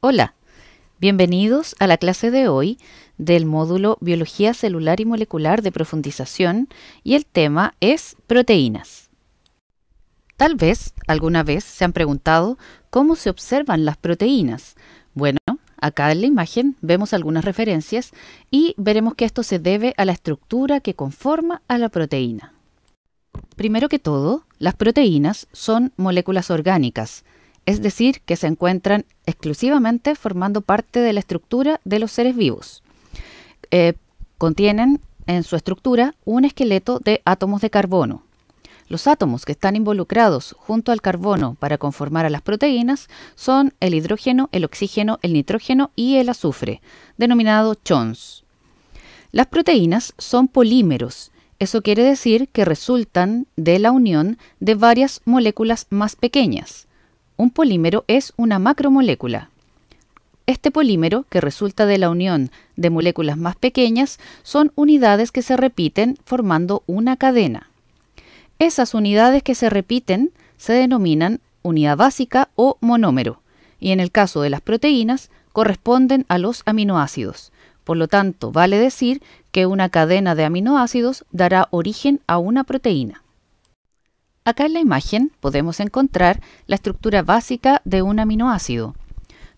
Hola, bienvenidos a la clase de hoy del módulo Biología Celular y Molecular de Profundización y el tema es proteínas. Tal vez alguna vez se han preguntado cómo se observan las proteínas. Bueno, acá en la imagen vemos algunas referencias y veremos que esto se debe a la estructura que conforma a la proteína. Primero que todo, las proteínas son moléculas orgánicas, es decir, que se encuentran exclusivamente formando parte de la estructura de los seres vivos. Contienen en su estructura un esqueleto de átomos de carbono. Los átomos que están involucrados junto al carbono para conformar a las proteínas son el hidrógeno, el oxígeno, el nitrógeno y el azufre, denominado CHONS. Las proteínas son polímeros. Eso quiere decir que resultan de la unión de varias moléculas más pequeñas. Un polímero es una macromolécula. Este polímero, que resulta de la unión de moléculas más pequeñas, son unidades que se repiten formando una cadena. Esas unidades que se repiten se denominan unidad básica o monómero, y en el caso de las proteínas corresponden a los aminoácidos. Por lo tanto, vale decir que una cadena de aminoácidos dará origen a una proteína. Acá en la imagen podemos encontrar la estructura básica de un aminoácido.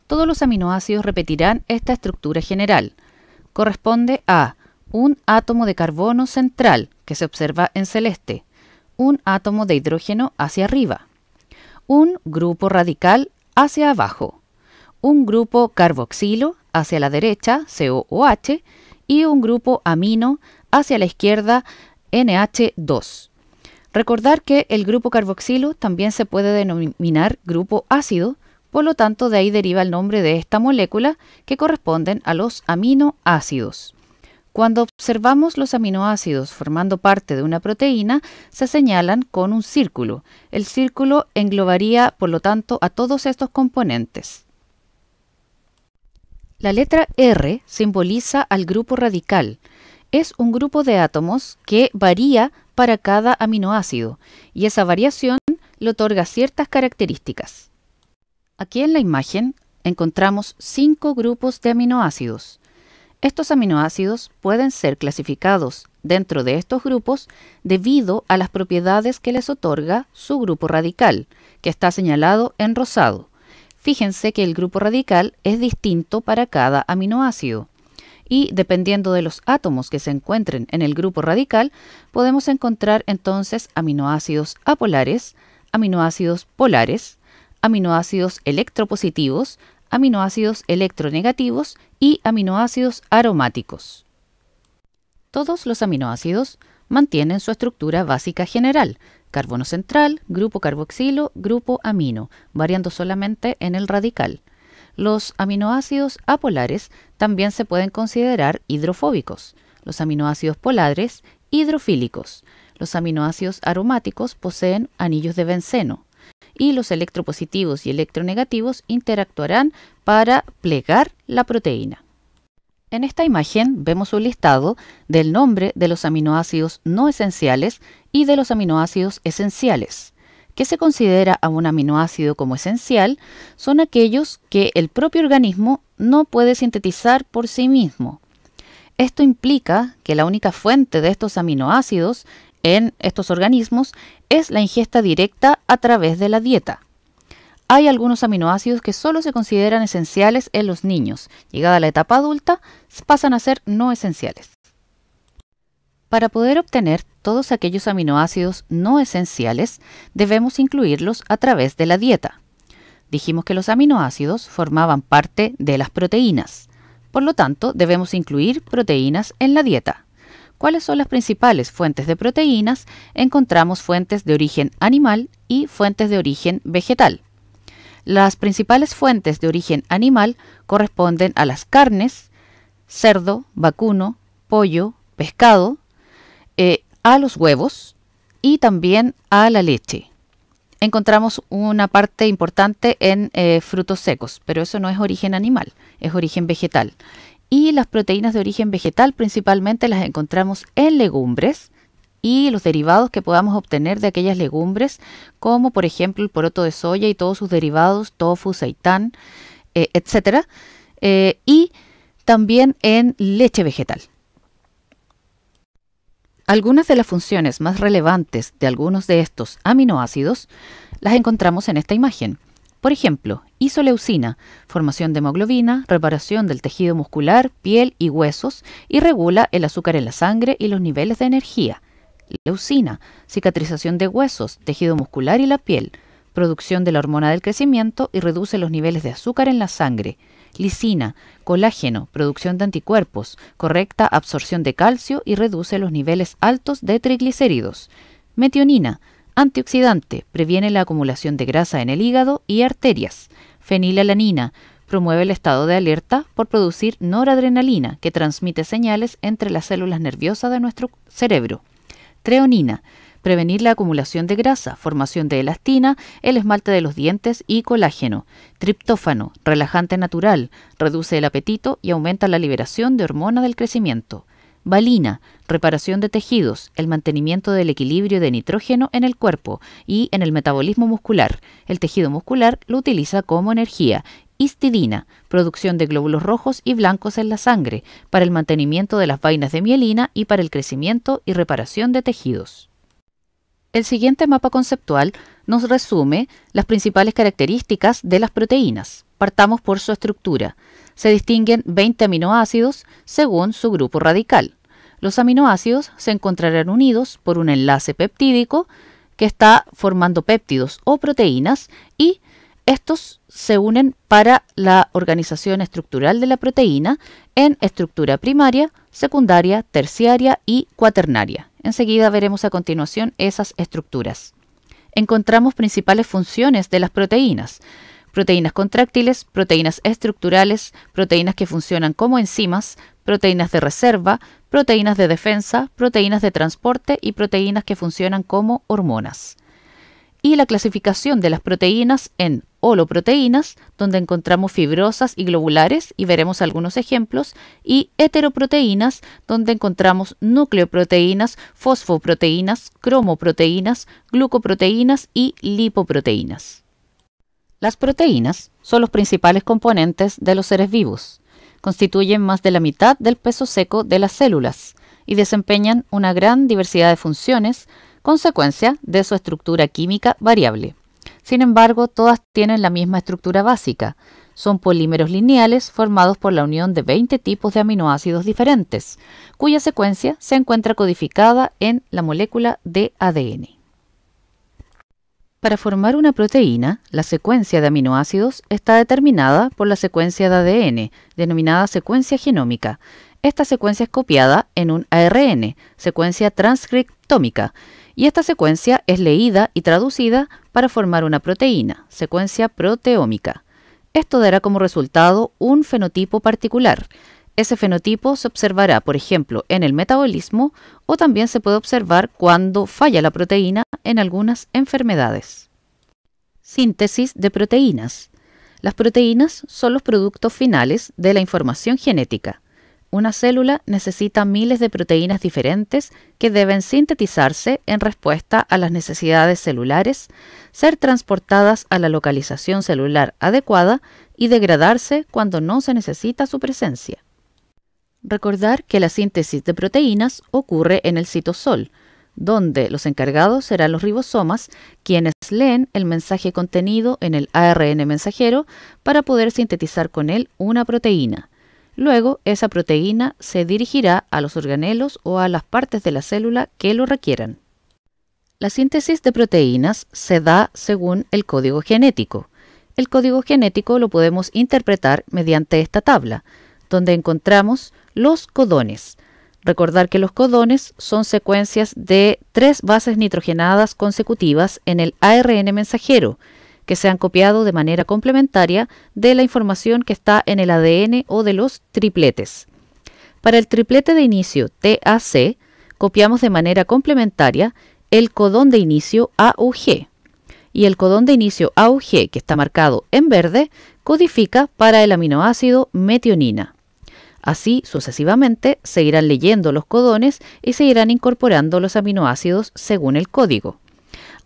Todos los aminoácidos repetirán esta estructura general. Corresponde a un átomo de carbono central, que se observa en celeste, un átomo de hidrógeno hacia arriba, un grupo radical hacia abajo, un grupo carboxilo hacia la derecha, COOH, y un grupo amino hacia la izquierda, NH2. Recordar que el grupo carboxilo también se puede denominar grupo ácido, por lo tanto de ahí deriva el nombre de esta molécula que corresponden a los aminoácidos. Cuando observamos los aminoácidos formando parte de una proteína, se señalan con un círculo. El círculo englobaría, por lo tanto, a todos estos componentes. La letra R simboliza al grupo radical. Es un grupo de átomos que varía para cada aminoácido y esa variación le otorga ciertas características. Aquí en la imagen encontramos 5 grupos de aminoácidos. Estos aminoácidos pueden ser clasificados dentro de estos grupos debido a las propiedades que les otorga su grupo radical, que está señalado en rosado. Fíjense que el grupo radical es distinto para cada aminoácido. Y dependiendo de los átomos que se encuentren en el grupo radical, podemos encontrar entonces aminoácidos apolares, aminoácidos polares, aminoácidos electropositivos, aminoácidos electronegativos y aminoácidos aromáticos. Todos los aminoácidos mantienen su estructura básica general, carbono central, grupo carboxilo, grupo amino, variando solamente en el radical. Los aminoácidos apolares también se pueden considerar hidrofóbicos, los aminoácidos polares hidrofílicos, los aminoácidos aromáticos poseen anillos de benceno y los electropositivos y electronegativos interactuarán para plegar la proteína. En esta imagen vemos un listado del nombre de los aminoácidos no esenciales y de los aminoácidos esenciales. ¿Qué se considera a un aminoácido como esencial? Son aquellos que el propio organismo no puede sintetizar por sí mismo. Esto implica que la única fuente de estos aminoácidos en estos organismos es la ingesta directa a través de la dieta. Hay algunos aminoácidos que solo se consideran esenciales en los niños. Llegada la etapa adulta, pasan a ser no esenciales. Para poder obtener todos aquellos aminoácidos no esenciales, debemos incluirlos a través de la dieta. Dijimos que los aminoácidos formaban parte de las proteínas. Por lo tanto, debemos incluir proteínas en la dieta. ¿Cuáles son las principales fuentes de proteínas? Encontramos fuentes de origen animal y fuentes de origen vegetal. Las principales fuentes de origen animal corresponden a las carnes, cerdo, vacuno, pollo, pescado, a los huevos y también a la leche. Encontramos una parte importante en frutos secos, pero eso no es origen animal, es origen vegetal. Y las proteínas de origen vegetal principalmente las encontramos en legumbres y los derivados que podamos obtener de aquellas legumbres, como por ejemplo el poroto de soya y todos sus derivados, tofu, seitán, etcétera, y también en leche vegetal. Algunas de las funciones más relevantes de algunos de estos aminoácidos las encontramos en esta imagen. Por ejemplo, isoleucina, formación de hemoglobina, reparación del tejido muscular, piel y huesos, y regula el azúcar en la sangre y los niveles de energía. Leucina, cicatrización de huesos, tejido muscular y la piel, producción de la hormona del crecimiento y reduce los niveles de azúcar en la sangre. Lisina, colágeno, producción de anticuerpos, correcta absorción de calcio y reduce los niveles altos de triglicéridos. Metionina, antioxidante, previene la acumulación de grasa en el hígado y arterias. Fenilalanina, promueve el estado de alerta por producir noradrenalina, que transmite señales entre las células nerviosas de nuestro cerebro. Treonina, prevenir la acumulación de grasa, formación de elastina, el esmalte de los dientes y colágeno. Triptófano, relajante natural, reduce el apetito y aumenta la liberación de hormona del crecimiento. Valina, reparación de tejidos, el mantenimiento del equilibrio de nitrógeno en el cuerpo y en el metabolismo muscular. El tejido muscular lo utiliza como energía. Histidina, producción de glóbulos rojos y blancos en la sangre, para el mantenimiento de las vainas de mielina y para el crecimiento y reparación de tejidos. El siguiente mapa conceptual nos resume las principales características de las proteínas. Partamos por su estructura. Se distinguen 20 aminoácidos según su grupo radical. Los aminoácidos se encontrarán unidos por un enlace peptídico que está formando péptidos o proteínas, y estos se unen para la organización estructural de la proteína en estructura primaria, secundaria, terciaria y cuaternaria. Enseguida veremos a continuación esas estructuras. Encontramos principales funciones de las proteínas: proteínas contráctiles, proteínas estructurales, proteínas que funcionan como enzimas, proteínas de reserva, proteínas de defensa, proteínas de transporte y proteínas que funcionan como hormonas. Y la clasificación de las proteínas en holoproteínas, donde encontramos fibrosas y globulares, y veremos algunos ejemplos, y heteroproteínas, donde encontramos nucleoproteínas, fosfoproteínas, cromoproteínas, glucoproteínas y lipoproteínas. Las proteínas son los principales componentes de los seres vivos. Constituyen más de la mitad del peso seco de las células y desempeñan una gran diversidad de funciones, consecuencia de su estructura química variable. Sin embargo, todas tienen la misma estructura básica. Son polímeros lineales formados por la unión de 20 tipos de aminoácidos diferentes, cuya secuencia se encuentra codificada en la molécula de ADN. Para formar una proteína, la secuencia de aminoácidos está determinada por la secuencia de ADN, denominada secuencia genómica. Esta secuencia es copiada en un ARN, secuencia transcriptómica, y esta secuencia es leída y traducida para formar una proteína, secuencia proteómica. Esto dará como resultado un fenotipo particular. Ese fenotipo se observará, por ejemplo, en el metabolismo, o también se puede observar cuando falla la proteína en algunas enfermedades. Síntesis de proteínas. Las proteínas son los productos finales de la información genética. Una célula necesita miles de proteínas diferentes que deben sintetizarse en respuesta a las necesidades celulares, ser transportadas a la localización celular adecuada y degradarse cuando no se necesita su presencia. Recordar que la síntesis de proteínas ocurre en el citosol, donde los encargados serán los ribosomas, quienes leen el mensaje contenido en el ARN mensajero para poder sintetizar con él una proteína. Luego, esa proteína se dirigirá a los organelos o a las partes de la célula que lo requieran. La síntesis de proteínas se da según el código genético. El código genético lo podemos interpretar mediante esta tabla, donde encontramos los codones. Recordar que los codones son secuencias de 3 bases nitrogenadas consecutivas en el ARN mensajero, que se han copiado de manera complementaria de la información que está en el ADN o de los tripletes. Para el triplete de inicio TAC, copiamos de manera complementaria el codón de inicio AUG, y el codón de inicio AUG, que está marcado en verde, codifica para el aminoácido metionina. Así, sucesivamente, se irán leyendo los codones y se irán incorporando los aminoácidos según el código.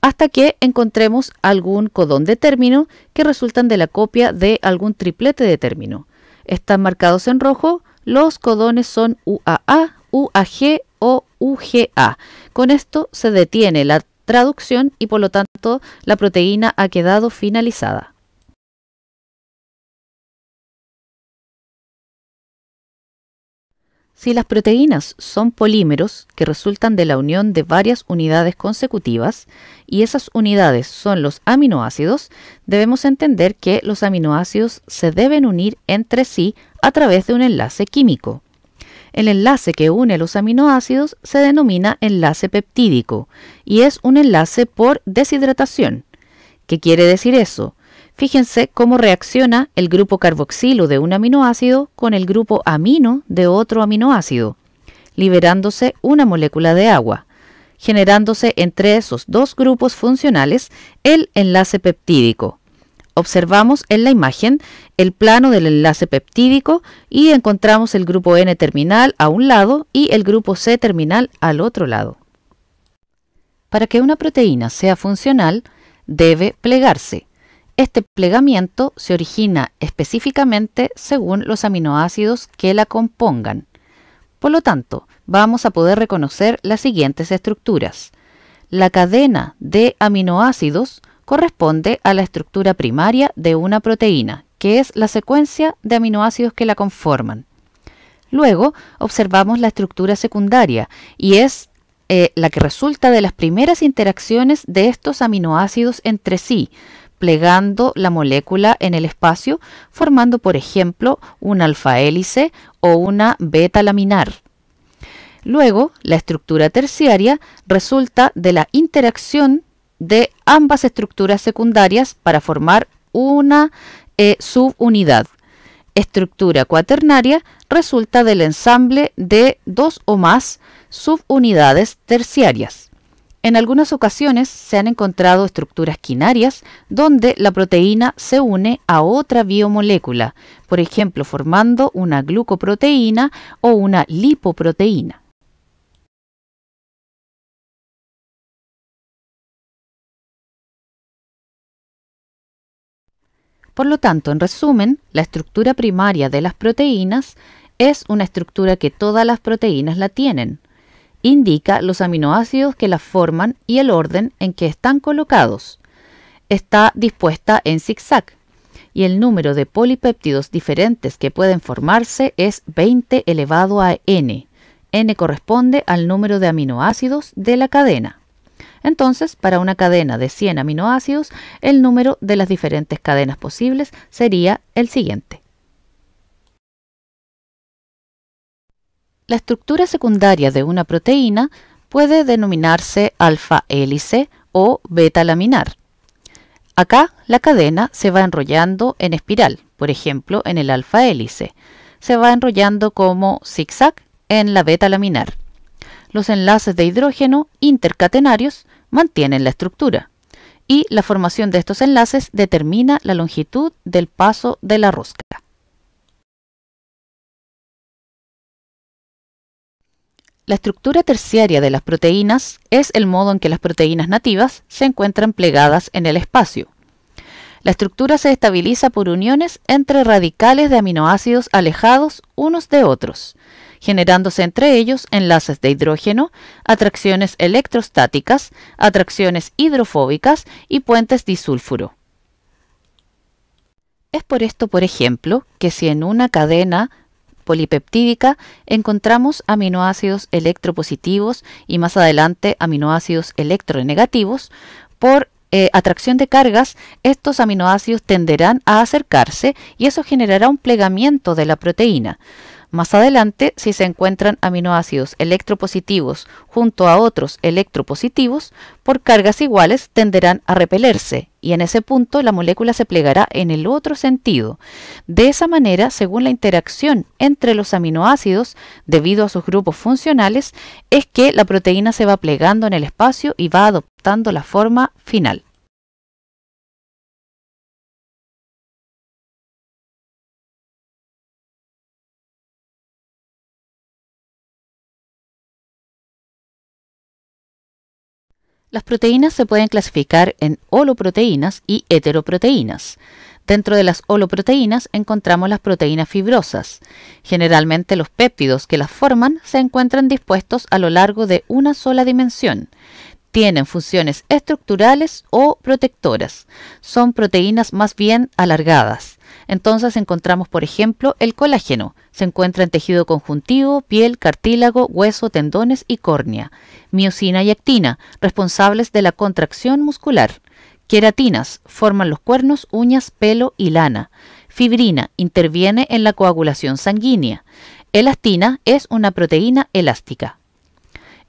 hasta que encontremos algún codón de término que resultan de la copia de algún triplete de término. Están marcados en rojo, los codones son UAA, UAG o UGA. Con esto se detiene la traducción y por lo tanto la proteína ha quedado finalizada. Si las proteínas son polímeros que resultan de la unión de varias unidades consecutivas y esas unidades son los aminoácidos, debemos entender que los aminoácidos se deben unir entre sí a través de un enlace químico. El enlace que une los aminoácidos se denomina enlace peptídico y es un enlace por deshidratación. ¿Qué quiere decir eso? Fíjense cómo reacciona el grupo carboxilo de un aminoácido con el grupo amino de otro aminoácido, liberándose una molécula de agua, generándose entre esos dos grupos funcionales el enlace peptídico. Observamos en la imagen el plano del enlace peptídico y encontramos el grupo N terminal a un lado y el grupo C terminal al otro lado. Para que una proteína sea funcional, debe plegarse. Este plegamiento se origina específicamente según los aminoácidos que la compongan. Por lo tanto, vamos a poder reconocer las siguientes estructuras. La cadena de aminoácidos corresponde a la estructura primaria de una proteína, que es la secuencia de aminoácidos que la conforman. Luego, observamos la estructura secundaria, y es la que resulta de las primeras interacciones de estos aminoácidos entre sí, plegando la molécula en el espacio, formando, por ejemplo, un alfa hélice o una beta laminar. Luego, la estructura terciaria resulta de la interacción de ambas estructuras secundarias para formar una subunidad. Estructura cuaternaria resulta del ensamble de dos o más subunidades terciarias. En algunas ocasiones se han encontrado estructuras quinarias donde la proteína se une a otra biomolécula, por ejemplo formando una glucoproteína o una lipoproteína. Por lo tanto, en resumen, la estructura primaria de las proteínas es una estructura que todas las proteínas la tienen. Indica los aminoácidos que las forman y el orden en que están colocados. Está dispuesta en zigzag y el número de polipéptidos diferentes que pueden formarse es 20 elevado a n. N corresponde al número de aminoácidos de la cadena. Entonces, para una cadena de 100 aminoácidos, el número de las diferentes cadenas posibles sería el siguiente. La estructura secundaria de una proteína puede denominarse alfa hélice o beta laminar. Acá la cadena se va enrollando en espiral, por ejemplo en el alfa hélice. Se va enrollando como zigzag en la beta laminar. Los enlaces de hidrógeno intercatenarios mantienen la estructura y la formación de estos enlaces determina la longitud del paso de la rosca. La estructura terciaria de las proteínas es el modo en que las proteínas nativas se encuentran plegadas en el espacio. La estructura se estabiliza por uniones entre radicales de aminoácidos alejados unos de otros, generándose entre ellos enlaces de hidrógeno, atracciones electrostáticas, atracciones hidrofóbicas y puentes disulfuro. Es por esto, por ejemplo, que si en una cadena polipeptídica encontramos aminoácidos electropositivos y más adelante aminoácidos electronegativos, por atracción de cargas, estos aminoácidos tenderán a acercarse y eso generará un plegamiento de la proteína. Más adelante, si se encuentran aminoácidos electropositivos junto a otros electropositivos, por cargas iguales tenderán a repelerse y en ese punto la molécula se plegará en el otro sentido. De esa manera, según la interacción entre los aminoácidos, debido a sus grupos funcionales, es que la proteína se va plegando en el espacio y va adoptando la forma final. Las proteínas se pueden clasificar en holoproteínas y heteroproteínas. Dentro de las holoproteínas encontramos las proteínas fibrosas. Generalmente los péptidos que las forman se encuentran dispuestos a lo largo de una sola dimensión. Tienen funciones estructurales o protectoras. Son proteínas más bien alargadas. Entonces encontramos, por ejemplo, el colágeno. Se encuentra en tejido conjuntivo, piel, cartílago, hueso, tendones y córnea. Miosina y actina, responsables de la contracción muscular. Queratinas, forman los cuernos, uñas, pelo y lana. Fibrina, interviene en la coagulación sanguínea. Elastina es una proteína elástica.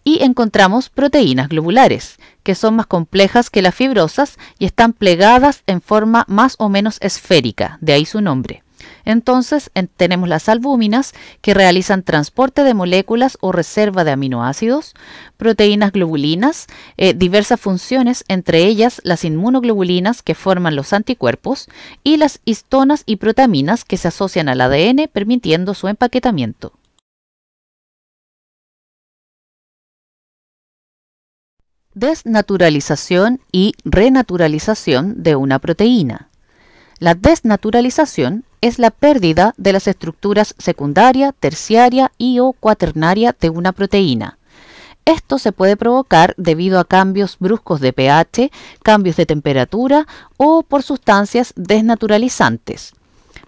Y encontramos proteínas globulares, que son más complejas que las fibrosas y están plegadas en forma más o menos esférica, de ahí su nombre. Entonces tenemos las albúminas, que realizan transporte de moléculas o reserva de aminoácidos, proteínas globulinas, diversas funciones, entre ellas las inmunoglobulinas que forman los anticuerpos y las histonas y protaminas que se asocian al ADN permitiendo su empaquetamiento. Desnaturalización y renaturalización de una proteína. La desnaturalización es la pérdida de las estructuras secundaria, terciaria y o cuaternaria de una proteína. Esto se puede provocar debido a cambios bruscos de pH, cambios de temperatura o por sustancias desnaturalizantes.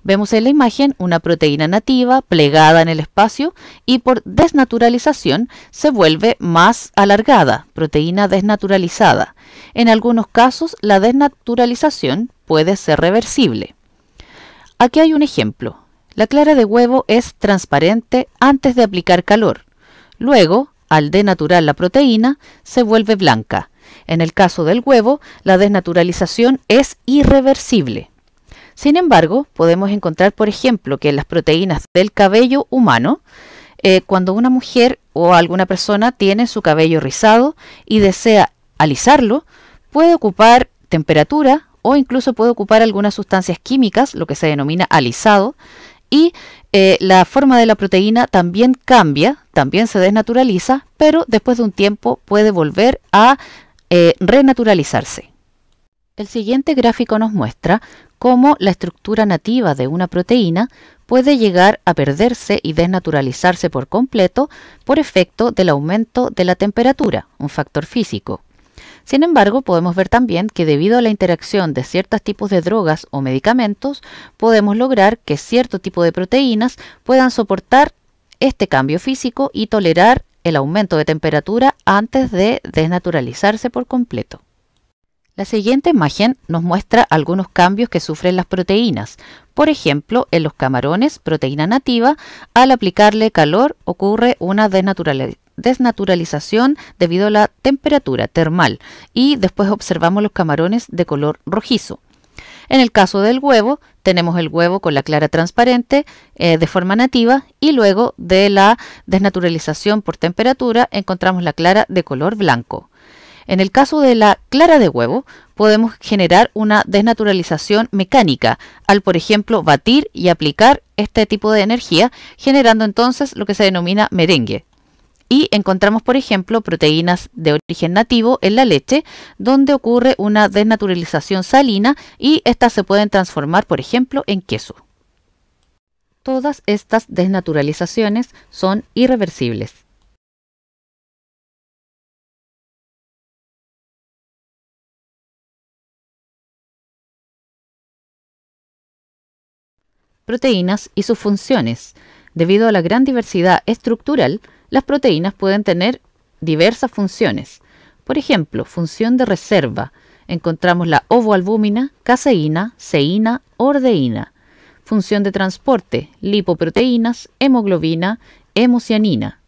Vemos en la imagen una proteína nativa plegada en el espacio y por desnaturalización se vuelve más alargada, proteína desnaturalizada. En algunos casos la desnaturalización puede ser reversible. Aquí hay un ejemplo. La clara de huevo es transparente antes de aplicar calor. Luego, al denaturar la proteína, se vuelve blanca. En el caso del huevo, la desnaturalización es irreversible. Sin embargo, podemos encontrar, por ejemplo, que las proteínas del cabello humano, cuando una mujer o alguna persona tiene su cabello rizado y desea alisarlo, puede ocupar temperatura o incluso puede ocupar algunas sustancias químicas, lo que se denomina alisado, y la forma de la proteína también cambia, también se desnaturaliza, pero después de un tiempo puede volver a renaturalizarse. El siguiente gráfico nos muestra cómo la estructura nativa de una proteína puede llegar a perderse y desnaturalizarse por completo por efecto del aumento de la temperatura, un factor físico. Sin embargo, podemos ver también que debido a la interacción de ciertos tipos de drogas o medicamentos, podemos lograr que cierto tipo de proteínas puedan soportar este cambio físico y tolerar el aumento de temperatura antes de desnaturalizarse por completo. La siguiente imagen nos muestra algunos cambios que sufren las proteínas. Por ejemplo, en los camarones, proteína nativa, al aplicarle calor ocurre una desnaturalización debido a la temperatura termal y después observamos los camarones de color rojizo. En el caso del huevo, tenemos el huevo con la clara transparente de forma nativa y luego de la desnaturalización por temperatura encontramos la clara de color blanco. En el caso de la clara de huevo, podemos generar una desnaturalización mecánica al, por ejemplo, batir y aplicar este tipo de energía, generando entonces lo que se denomina merengue. Y encontramos, por ejemplo, proteínas de origen nativo en la leche, donde ocurre una desnaturalización salina y estas se pueden transformar, por ejemplo, en queso. Todas estas desnaturalizaciones son irreversibles. Proteínas y sus funciones. Debido a la gran diversidad estructural, las proteínas pueden tener diversas funciones. Por ejemplo, función de reserva. Encontramos la ovoalbúmina, caseína, ceína, ordeína. Función de transporte, lipoproteínas, hemoglobina, hemocianina.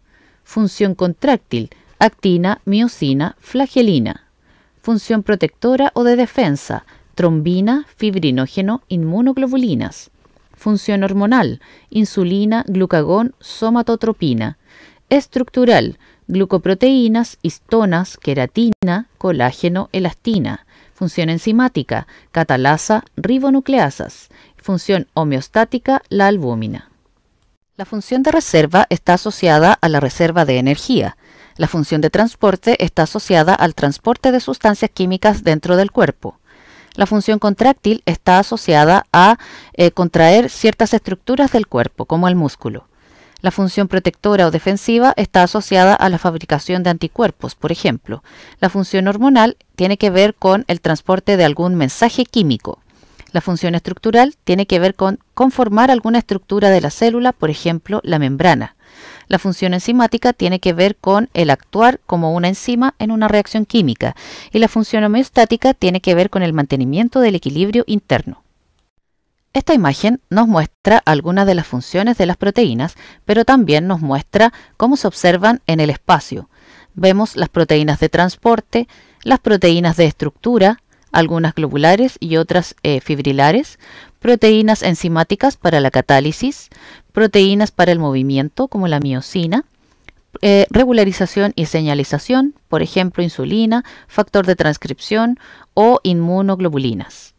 Función contráctil, actina, miosina, flagelina. Función protectora o de defensa, trombina, fibrinógeno, inmunoglobulinas. Función hormonal, insulina, glucagón, somatotropina. Estructural, glucoproteínas, histonas, queratina, colágeno, elastina. Función enzimática, catalasa, ribonucleasas. Función homeostática, la albúmina. La función de reserva está asociada a la reserva de energía. La función de transporte está asociada al transporte de sustancias químicas dentro del cuerpo. La función contráctil está asociada a contraer ciertas estructuras del cuerpo, como el músculo. La función protectora o defensiva está asociada a la fabricación de anticuerpos, por ejemplo. La función hormonal tiene que ver con el transporte de algún mensaje químico. La función estructural tiene que ver con conformar alguna estructura de la célula, por ejemplo, la membrana. La función enzimática tiene que ver con el actuar como una enzima en una reacción química, y la función homeostática tiene que ver con el mantenimiento del equilibrio interno. Esta imagen nos muestra algunas de las funciones de las proteínas, pero también nos muestra cómo se observan en el espacio. Vemos las proteínas de transporte, las proteínas de estructura, algunas globulares y otras fibrilares, proteínas enzimáticas para la catálisis, proteínas para el movimiento como la miosina, regularización y señalización, por ejemplo insulina, factor de transcripción o inmunoglobulinas.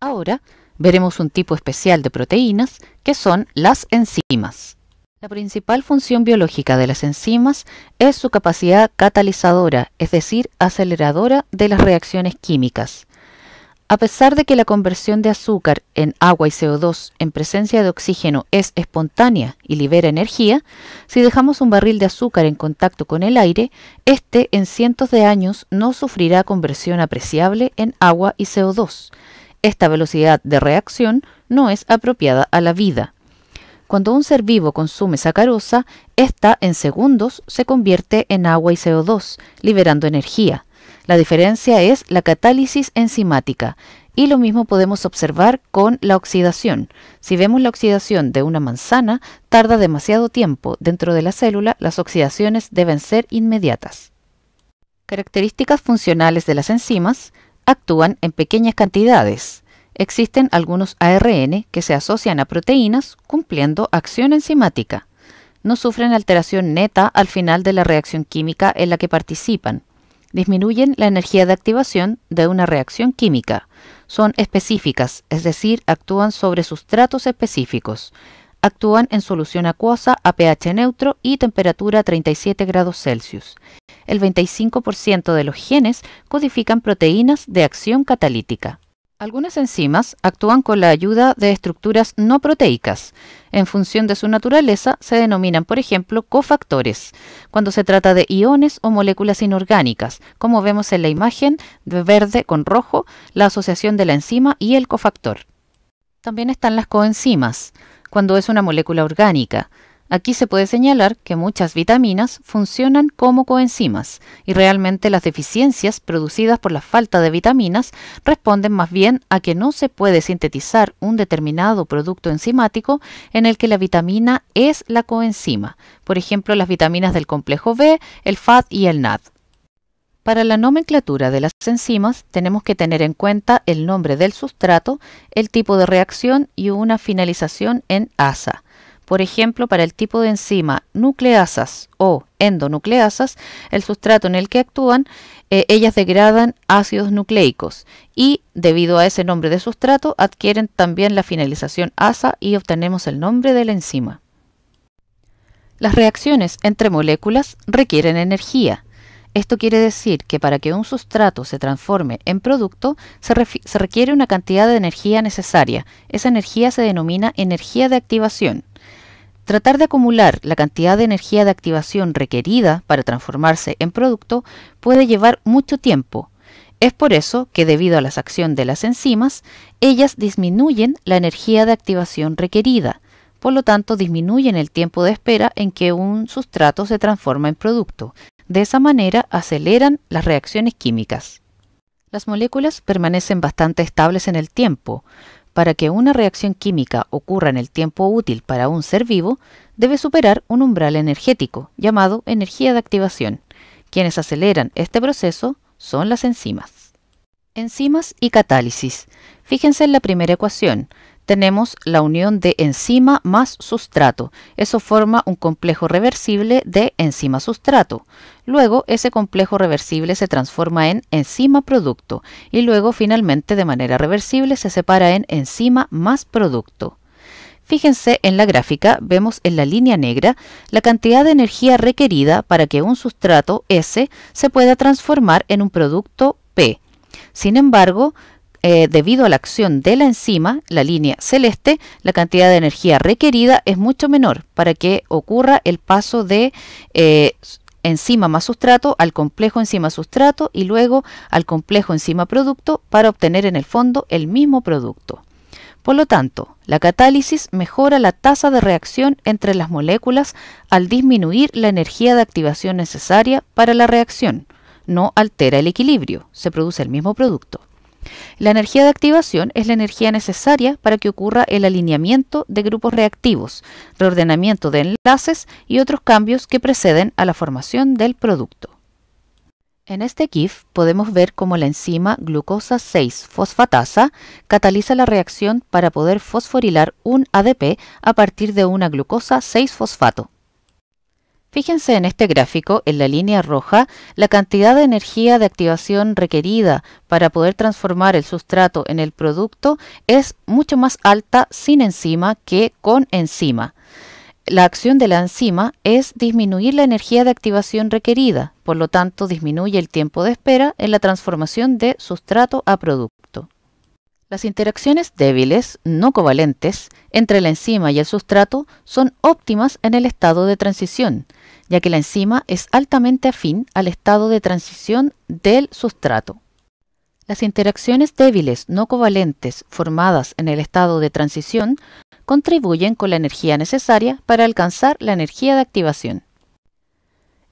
Ahora veremos un tipo especial de proteínas que son las enzimas. La principal función biológica de las enzimas es su capacidad catalizadora, es decir, aceleradora de las reacciones químicas. A pesar de que la conversión de azúcar en agua y CO2 en presencia de oxígeno es espontánea y libera energía, si dejamos un barril de azúcar en contacto con el aire, este en cientos de años no sufrirá conversión apreciable en agua y CO2. Esta velocidad de reacción no es apropiada a la vida. Cuando un ser vivo consume sacarosa, esta en segundos se convierte en agua y CO2, liberando energía. La diferencia es la catálisis enzimática, y lo mismo podemos observar con la oxidación. Si vemos la oxidación de una manzana, tarda demasiado tiempo dentro de la célula, las oxidaciones deben ser inmediatas. Características funcionales de las enzimas: actúan en pequeñas cantidades. Existen algunos ARN que se asocian a proteínas cumpliendo acción enzimática. No sufren alteración neta al final de la reacción química en la que participan. Disminuyen la energía de activación de una reacción química. Son específicas, es decir, actúan sobre sustratos específicos. Actúan en solución acuosa a pH neutro y temperatura 37 grados Celsius. El 25% de los genes codifican proteínas de acción catalítica. Algunas enzimas actúan con la ayuda de estructuras no proteicas. En función de su naturaleza, se denominan, por ejemplo, cofactores, cuando se trata de iones o moléculas inorgánicas, como vemos en la imagen de verde con rojo, la asociación de la enzima y el cofactor. También están las coenzimas, cuando es una molécula orgánica. Aquí se puede señalar que muchas vitaminas funcionan como coenzimas y realmente las deficiencias producidas por la falta de vitaminas responden más bien a que no se puede sintetizar un determinado producto enzimático en el que la vitamina es la coenzima, por ejemplo las vitaminas del complejo B, el FAD y el NAD. Para la nomenclatura de las enzimas tenemos que tener en cuenta el nombre del sustrato, el tipo de reacción y una finalización en asa. Por ejemplo, para el tipo de enzima nucleasas o endonucleasas, el sustrato en el que actúan, ellas degradan ácidos nucleicos y, debido a ese nombre de sustrato, adquieren también la finalización asa y obtenemos el nombre de la enzima. Las reacciones entre moléculas requieren energía. Esto quiere decir que para que un sustrato se transforme en producto, se requiere una cantidad de energía necesaria. Esa energía se denomina energía de activación. Tratar de acumular la cantidad de energía de activación requerida para transformarse en producto puede llevar mucho tiempo. Es por eso que, debido a la acción de las enzimas, ellas disminuyen la energía de activación requerida. Por lo tanto, disminuyen el tiempo de espera en que un sustrato se transforma en producto. De esa manera, aceleran las reacciones químicas. Las moléculas permanecen bastante estables en el tiempo. Para que una reacción química ocurra en el tiempo útil para un ser vivo, debe superar un umbral energético, llamado energía de activación. Quienes aceleran este proceso son las enzimas. Enzimas y catálisis. Fíjense en la primera ecuación. Tenemos la unión de enzima más sustrato. Eso forma un complejo reversible de enzima-sustrato. Luego, ese complejo reversible se transforma en enzima-producto y luego, finalmente, de manera reversible, se separa en enzima más producto. Fíjense en la gráfica, vemos en la línea negra la cantidad de energía requerida para que un sustrato S se pueda transformar en un producto P. Sin embargo, debido a la acción de la enzima, la línea celeste, la cantidad de energía requerida es mucho menor para que ocurra el paso de enzima más sustrato al complejo enzima sustrato y luego al complejo enzima producto para obtener en el fondo el mismo producto. Por lo tanto, la catálisis mejora la tasa de reacción entre las moléculas al disminuir la energía de activación necesaria para la reacción. No altera el equilibrio, se produce el mismo producto. La energía de activación es la energía necesaria para que ocurra el alineamiento de grupos reactivos, reordenamiento de enlaces y otros cambios que preceden a la formación del producto. En este GIF podemos ver cómo la enzima glucosa 6-fosfatasa cataliza la reacción para poder fosforilar un ADP a partir de una glucosa 6-fosfato. Fíjense en este gráfico, en la línea roja, la cantidad de energía de activación requerida para poder transformar el sustrato en el producto es mucho más alta sin enzima que con enzima. La acción de la enzima es disminuir la energía de activación requerida, por lo tanto disminuye el tiempo de espera en la transformación de sustrato a producto. Las interacciones débiles, no covalentes, entre la enzima y el sustrato son óptimas en el estado de transición, ya que la enzima es altamente afín al estado de transición del sustrato. Las interacciones débiles no covalentes formadas en el estado de transición contribuyen con la energía necesaria para alcanzar la energía de activación.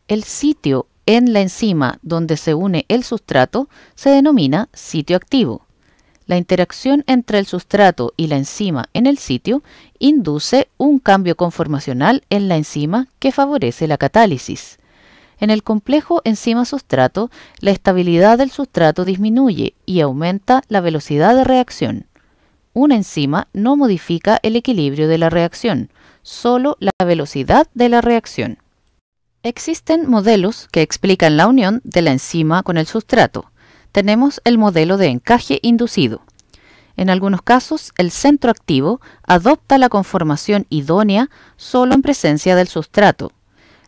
El sitio en la enzima donde se une el sustrato se denomina sitio activo. La interacción entre el sustrato y la enzima en el sitio induce un cambio conformacional en la enzima que favorece la catálisis. En el complejo enzima-sustrato, la estabilidad del sustrato disminuye y aumenta la velocidad de reacción. Una enzima no modifica el equilibrio de la reacción, solo la velocidad de la reacción. Existen modelos que explican la unión de la enzima con el sustrato. Tenemos el modelo de encaje inducido. En algunos casos, el centro activo adopta la conformación idónea solo en presencia del sustrato.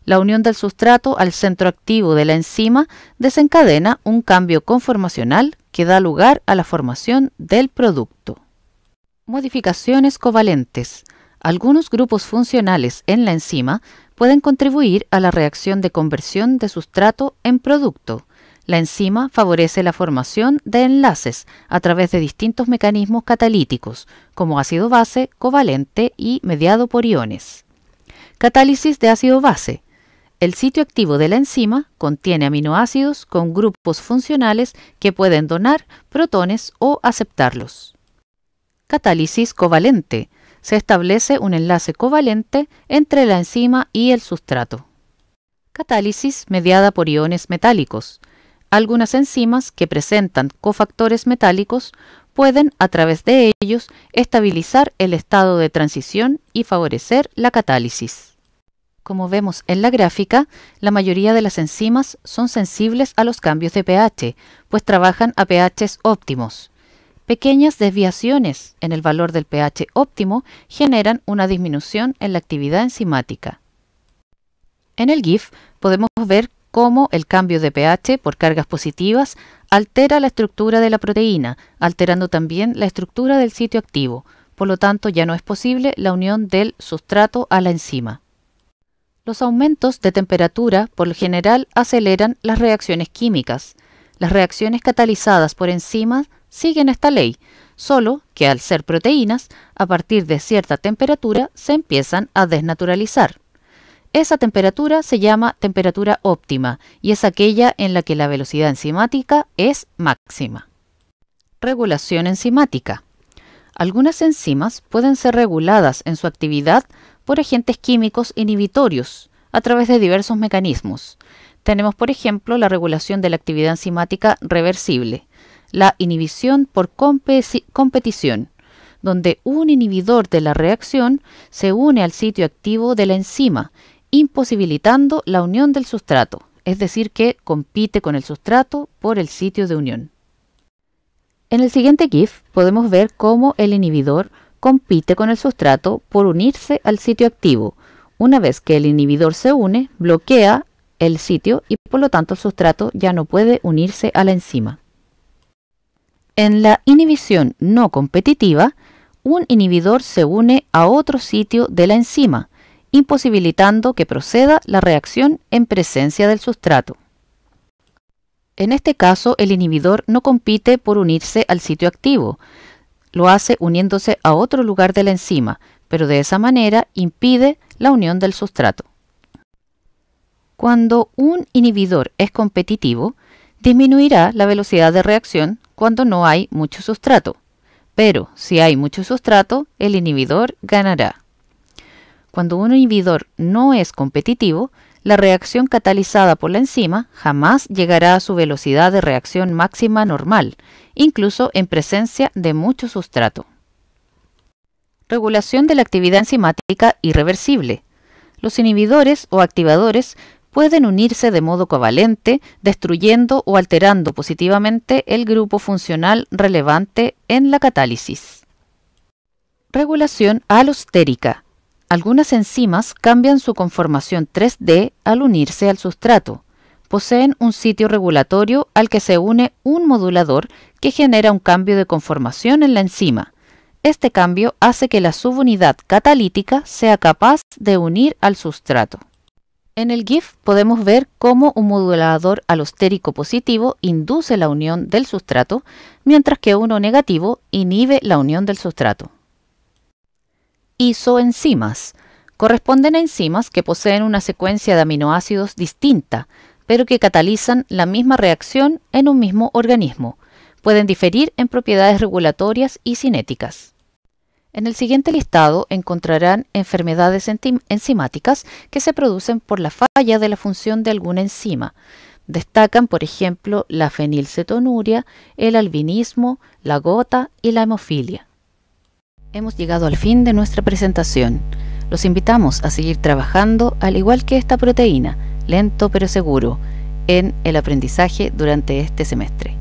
La unión del sustrato al centro activo de la enzima desencadena un cambio conformacional que da lugar a la formación del producto. Modificaciones covalentes. Algunos grupos funcionales en la enzima pueden contribuir a la reacción de conversión de sustrato en producto. La enzima favorece la formación de enlaces a través de distintos mecanismos catalíticos, como ácido-base, covalente y mediado por iones. Catálisis de ácido-base. El sitio activo de la enzima contiene aminoácidos con grupos funcionales que pueden donar protones o aceptarlos. Catálisis covalente. Se establece un enlace covalente entre la enzima y el sustrato. Catálisis mediada por iones metálicos. Algunas enzimas que presentan cofactores metálicos pueden, a través de ellos, estabilizar el estado de transición y favorecer la catálisis. Como vemos en la gráfica, la mayoría de las enzimas son sensibles a los cambios de pH, pues trabajan a pHs óptimos. Pequeñas desviaciones en el valor del pH óptimo generan una disminución en la actividad enzimática. En el GIF podemos ver cómo el cambio de pH por cargas positivas altera la estructura de la proteína, alterando también la estructura del sitio activo. Por lo tanto, ya no es posible la unión del sustrato a la enzima. Los aumentos de temperatura, por lo general, aceleran las reacciones químicas. Las reacciones catalizadas por enzimas siguen esta ley, solo que al ser proteínas, a partir de cierta temperatura se empiezan a desnaturalizar. Esa temperatura se llama temperatura óptima y es aquella en la que la velocidad enzimática es máxima. Regulación enzimática. Algunas enzimas pueden ser reguladas en su actividad por agentes químicos inhibitorios a través de diversos mecanismos. Tenemos, por ejemplo, la regulación de la actividad enzimática reversible, la inhibición por competición, donde un inhibidor de la reacción se une al sitio activo de la enzima, imposibilitando la unión del sustrato, es decir, que compite con el sustrato por el sitio de unión. En el siguiente GIF podemos ver cómo el inhibidor compite con el sustrato por unirse al sitio activo. Una vez que el inhibidor se une, bloquea el sitio y por lo tanto el sustrato ya no puede unirse a la enzima. En la inhibición no competitiva, un inhibidor se une a otro sitio de la enzima, imposibilitando que proceda la reacción en presencia del sustrato. En este caso, el inhibidor no compite por unirse al sitio activo, lo hace uniéndose a otro lugar de la enzima, pero de esa manera impide la unión del sustrato. Cuando un inhibidor es competitivo, disminuirá la velocidad de reacción cuando no hay mucho sustrato, pero si hay mucho sustrato, el inhibidor ganará. Cuando un inhibidor no es competitivo, la reacción catalizada por la enzima jamás llegará a su velocidad de reacción máxima normal, incluso en presencia de mucho sustrato. Regulación de la actividad enzimática irreversible. Los inhibidores o activadores pueden unirse de modo covalente, destruyendo o alterando positivamente el grupo funcional relevante en la catálisis. Regulación alostérica. Algunas enzimas cambian su conformación 3D al unirse al sustrato. Poseen un sitio regulatorio al que se une un modulador que genera un cambio de conformación en la enzima. Este cambio hace que la subunidad catalítica sea capaz de unir al sustrato. En el GIF podemos ver cómo un modulador alostérico positivo induce la unión del sustrato, mientras que uno negativo inhibe la unión del sustrato. Isoenzimas. Corresponden a enzimas que poseen una secuencia de aminoácidos distinta, pero que catalizan la misma reacción en un mismo organismo. Pueden diferir en propiedades regulatorias y cinéticas. En el siguiente listado encontrarán enfermedades enzimáticas que se producen por la falla de la función de alguna enzima. Destacan, por ejemplo, la fenilcetonuria, el albinismo, la gota y la hemofilia. Hemos llegado al fin de nuestra presentación. Los invitamos a seguir trabajando, al igual que esta proteína, lento pero seguro, en el aprendizaje durante este semestre.